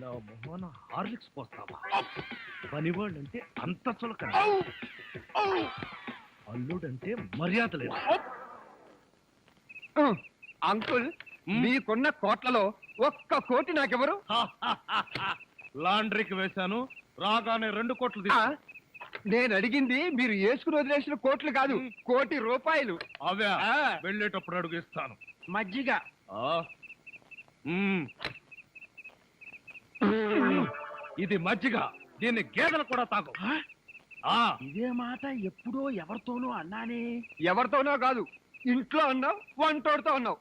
Speaker 3: నా మొహన హార్లిక్స్ పోస్తావా? పనివాళ్ళంటే అంత చులకన, అల్లుడంటే మర్యాద లేదు.
Speaker 7: అంకుల్ మీకున్న కోట్లలో 1 కోటి నాకెవరు?
Speaker 3: లాండ్రీకి వేశాను, రాగానే 2 కోట్లు
Speaker 7: ఆ,
Speaker 3: తీసు.
Speaker 7: నేను అడిగింది మీరు వేసుకుని వదిలేసిన కోట్లు కాదు, 1 కోటి రూపాయలు.
Speaker 3: అవే
Speaker 7: ఆ.
Speaker 3: వెళ్ళేటప్పుడు అడుగు ఇస్తాను.
Speaker 7: మజ్జిగ.
Speaker 3: ఆ. మ్మ్. ఇది మజ్జిగ, దీన్ని గేదెలు కూడా తాగు. ఆ.
Speaker 5: ఇదే మాట ఎప్పుడో ఎవరితోనో అన్నానే.
Speaker 7: ఎవరితోనో కాదు, ఇంట్లో అన్నావు, వంటోడితో అన్నావు.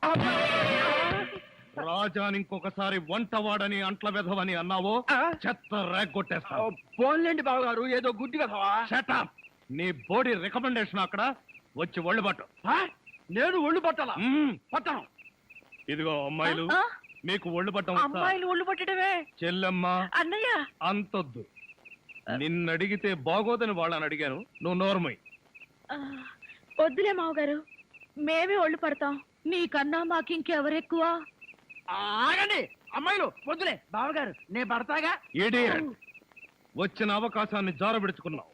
Speaker 3: రాజాని ఇంకొకసారి వంటవాడని అంట్ల వెధవని అన్నావో
Speaker 7: ఆ?
Speaker 3: చెత్త రేగొట్టేస్తావు.
Speaker 7: పోన్లేండి బావగారు, ఏదో గుడ్డి కదవా.
Speaker 3: Shut up. నీ బోడీ రికమెండేషన్ అక్కడ వచ్చి ఒళ్ళు పట్టు.
Speaker 7: నేను ఒళ్ళు పట్టాలా?
Speaker 3: మ్మ్.
Speaker 7: పట్టను.
Speaker 3: ఇదిగో అమ్మాయిలు,
Speaker 8: ఆ?
Speaker 3: మీకు ఒళ్ళు పట్టం వస్తా?
Speaker 8: అమ్మాయిలు ఒళ్ళు పట్టడమే.
Speaker 3: చెల్లెమ్మ
Speaker 8: అన్నయ్య
Speaker 3: అంతొద్దు. నిన్నడిగితే బాగోదని వాళ్ళని అడిగాను, నువ్వు నోర్మై.
Speaker 4: వద్దులే మావగారు, మేమే ఒళ్ళు పడతాం. నీకన్నా మాకింకెవరెక్కువ?
Speaker 5: ఆగండి అమ్మాయిలు, వద్దులే బావగారు, నేను పడతాగా.
Speaker 3: Idiot. వచ్చిన అవకాశాన్ని జారబెడుచుకున్నావు.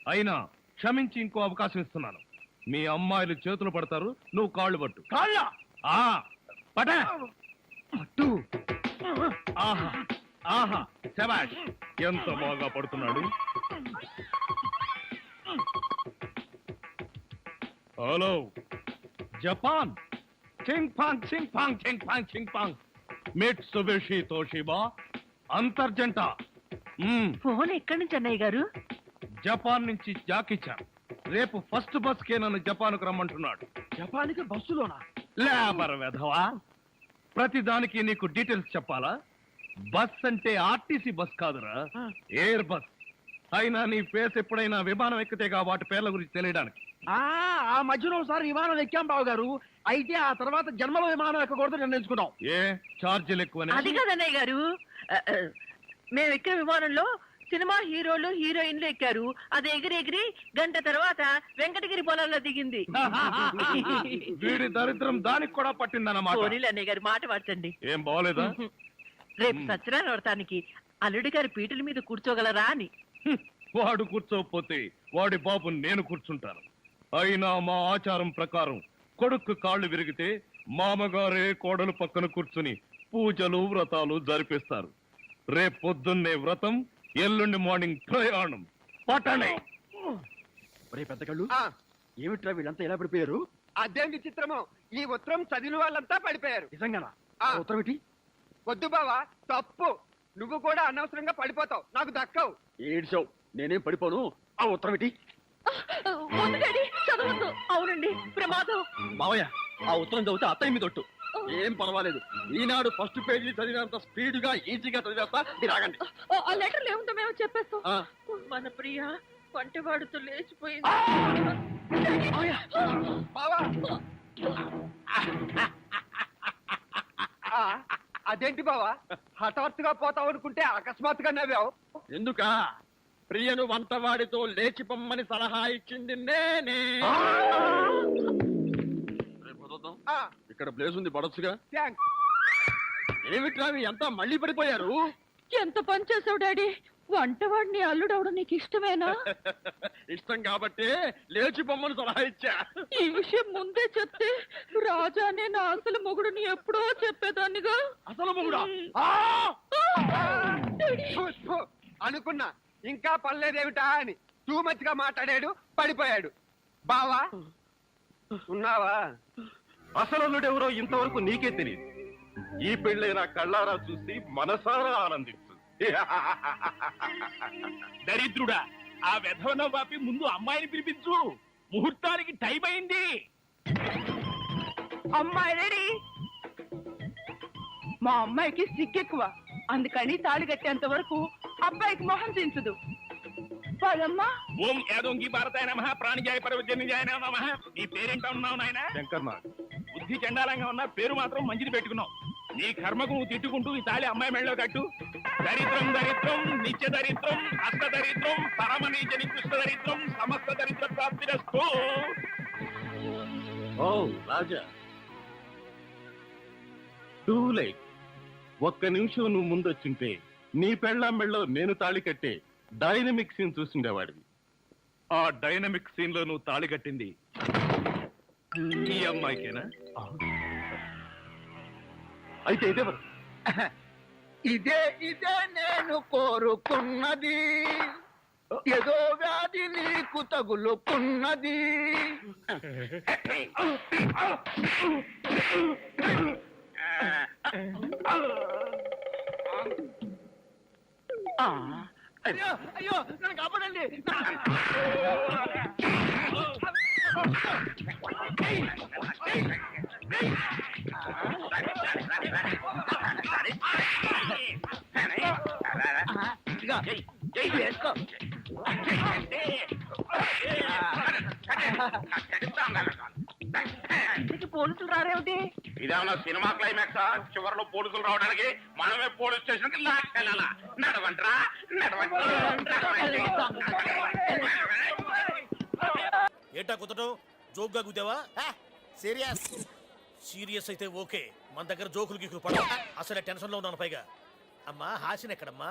Speaker 3: అయినా క్షమించి ఇంకో అవకాశం ఇస్తున్నాను. మీ అమ్మాయిలు చేతులు పడతారు, నువ్వు కాళ్ళు పట్టు.
Speaker 5: కాళ్ళ.
Speaker 3: ఆ పట.
Speaker 7: పట్టు.
Speaker 3: ఆహా ఆహా, శభాష్, ఎంత బాగా పడుతున్నాడు. హలో జపాన్, చింగ్ పాంగ్ చింగ్ పాంగ్ చింగ్ పాంగ్ చింగ్ పాంగ్, మిట్సుబిషి తోషిబా, అంతర్జంట.
Speaker 8: ఫోన్ ఎక్కడి నుంచి అన్నయ్య గారు?
Speaker 3: జపాన్ నుంచి జాకిచాన్ రేపు ఫస్ట్ బస్ కే నన్ను జపాన్కు రమ్మంటున్నాడు.
Speaker 5: జపాన్కి బస్సులోనా?
Speaker 3: లేబర్ వెధవా, ప్రతి దానికి నీకు డీటెయిల్స్ చెప్పాలా? బస్ అంటే ఆర్టీసీ బస్ కాదురా, ఎయిర్ బస్. అయినా నీ ఫేస్ ఎప్పుడైనా విమానం ఎక్కితేగా వాటి పేర్ల గురించి తెలియడానికి.
Speaker 5: ఆ మధ్యలో ఒకసారి విమానం ఎక్కాం బావగారు. అయితే ఆ తర్వాత జన్మలో విమానం ఎక్కకూడదు నిర్ణయించుకున్నాం.
Speaker 3: ఏ ఛార్జీలు ఎక్కువనే?
Speaker 8: అది కాదన్నయ్య గారు, మేము ఎక్కిన విమానంలో సినిమా హీరోలు హీరోయిన్లు ఎక్కారు. అది ఎగిరి గంట తర్వాత వెంకటగిరి పొలంలో దిగింది.
Speaker 3: వీడి దరిద్రం దానికి కూడా పట్టిందన్నమాట.
Speaker 8: పోనీలు అన్నయ్య గారు, మాట మార్చండి.
Speaker 3: ఏం బాగోలేదా?
Speaker 8: రేపు సత్యనారాయణ వ్రతానికి అల్లుడి గారి పీటల మీద కూర్చోగలరా అని.
Speaker 3: వాడు కూర్చోకపోతే వాడి బాబు నేను కూర్చుంటాను. అయినా మా ఆచారం ప్రకారం కొడుకు కాళ్ళు విరిగితే మామగారే కోడలు పక్కన కూర్చుని పూజలు వ్రతాలు జరిపిస్తారు. రేపు పొద్దున్నే వ్రతం, ఎల్లుండి మార్నింగ్ ప్రయాణం. పట్టణే.
Speaker 5: పెద్ద కళ్ళు,
Speaker 7: ఆ,
Speaker 5: ఏమిట్రా వీళ్ళంతా ఎలా పడిపోయారు?
Speaker 7: అదేం విచిత్రమో, ఈ ఉత్తరం చదివిన వాళ్ళంతా పడిపోయారు.
Speaker 5: నిజంగానా?
Speaker 7: ఆ.
Speaker 5: ఉత్తరం ఏంటి?
Speaker 7: వద్దు బావా, తప్పు. నువ్వు కూడా అనవసరంగా పడిపోతావు, నాకు దక్కవు.
Speaker 5: ఏడ్చావు, నేనేం పడిపోను. ఆ ఉత్తరం ఏంటి?
Speaker 4: వద్దు డాడీ, చదవద్దు.
Speaker 8: అవునండి, ప్రమాదం.
Speaker 5: మావయ్య, ఆ ఉత్తరం చదివితే అత్తయ్య మీద ఒట్టు. ఏం పర్వాలేదు, ఈనాడు ఫస్ట్ పేజీ చదివినంత స్పీడ్ గా ఈజీగా చదివేస్తా. మీరు ఆగండి.
Speaker 4: ఆ లెటర్లు ఏముందో మేము చెప్పేస్తాం.
Speaker 5: ఆ.
Speaker 8: మన ప్రియ వంటవాడుతో లేచిపోయింది.
Speaker 7: బావా. ఆ, అదేంటి బావా, హఠాత్తుగా పోతావు అనుకుంటే అకస్మాత్తుగా నవ్వావు.
Speaker 5: ఎందుక? ప్రియను వంటవాడితో లేచి పొమ్మని సలహా ఇచ్చింది నేనే. రేపు వదులుదాం.
Speaker 7: ఆ,
Speaker 5: ఇక్కడ ప్లేస్ ఉంది, పడొచ్చుగా.
Speaker 7: థాంక్స్.
Speaker 5: ఏమిట్రా ఎంత మళ్ళీ పడిపోయారు?
Speaker 4: ఎంత పని చేసావు డాడీ. వంటవాడిని అల్లుడవడం నీకు ఇష్టమేనా?
Speaker 5: ఇష్టం కాబట్టి లేచి పొమ్మని సలహా ఇచ్చా.
Speaker 4: ఈ విషయం ముందే చెప్తే రాజానే నా అసలు మొగుడుని ఎప్పుడో చెప్పేదాన్నిగా.
Speaker 5: అసలు మొగుడా?
Speaker 7: ఫు, ఫు, అనుకున్నా ఇంకా పర్లేదేమిటా అని. టూ మచ్ గా మాట్లాడాడు, పడిపోయాడు. బావా ఉన్నావా?
Speaker 6: అసలు ఇంతవరకు నీకే తెలియదు. ఈ పెళ్ళైనా కళ్ళారా చూసి మనసారా ఆనందించు.
Speaker 2: దరిద్రుడా, ఆ వెధవన వాపి ముందు అమ్మాయిని పిలిపించు. ముహూర్తానికి టైం అయింది.
Speaker 8: అమ్మాయి రెడీ. మా అమ్మాయికి సిగ్గెక్కువ, అందుకని తాళి కట్టేంత వరకు అబ్బాయికి మొహం దించదు. పదమ్మా.
Speaker 2: ఓం యాదోంగి భారతాయ నమః, ప్రాణిజాయ పరవజన్యాయ నమః. నీ పేరేంటా ఉన్నావు నాయన?
Speaker 3: శంకర్ నాగ్.
Speaker 2: బుద్ధి చండాలంగా ఉన్నా పేరు మాత్రం మంచిది పెట్టుకున్నావు. నీ కర్మకు నువ్వు తిట్టుకుంటూ ఈ తాళి అమ్మాయి మెళ్ళలో కట్టు. దరిద్రం దరిద్రం నిత్య దరిద్రం అష్ట దరిద్రం పరమ నీచ నికృష్ట దరిద్రం సమస్త దరిద్ర ప్రాప్తిరస్తు.
Speaker 6: ఓ రాజా, టూ లైట్. ఒక్క నిమిషం నువ్వు ముందొచ్చుంటే నీ పెళ్ళాం మెళ్ళో నేను తాళి కట్టే డైనమిక్ సీన్ చూసిండేవాడివి.
Speaker 3: ఆ డైనమిక్ సీన్ లో నువ్వు తాళి కట్టింది ఈ అమ్మాయికేనా?
Speaker 6: అయితే ఇదే మరి.
Speaker 7: ఇదే నేను కోరుకున్నది, ఏదో వ్యాధి నీకు తగులుకున్నది. అయ్యో అయ్యో నన్ను కాపాడండి. వేసుకో.
Speaker 8: పోలీసులు రారేమిటి?
Speaker 2: ఇదేమన్నా సినిమా క్లైమాక్స్ చివరిలో పోలీసులు రావడానికి మనమే పోలీస్ స్టేషన్ కి లాక్కెళ్ళాలా? నడవంట్రా
Speaker 9: ఏటా కుదటం జోక్గా కుదేవా? సీరియస్ సీరియస్ అయితే ఓకే, మన దగ్గర జోకులు గీకులు పడ. అసలే టెన్షన్ లో ఉన్నాను. పైగా అమ్మా హాసిన్ ఎక్కడమ్మా?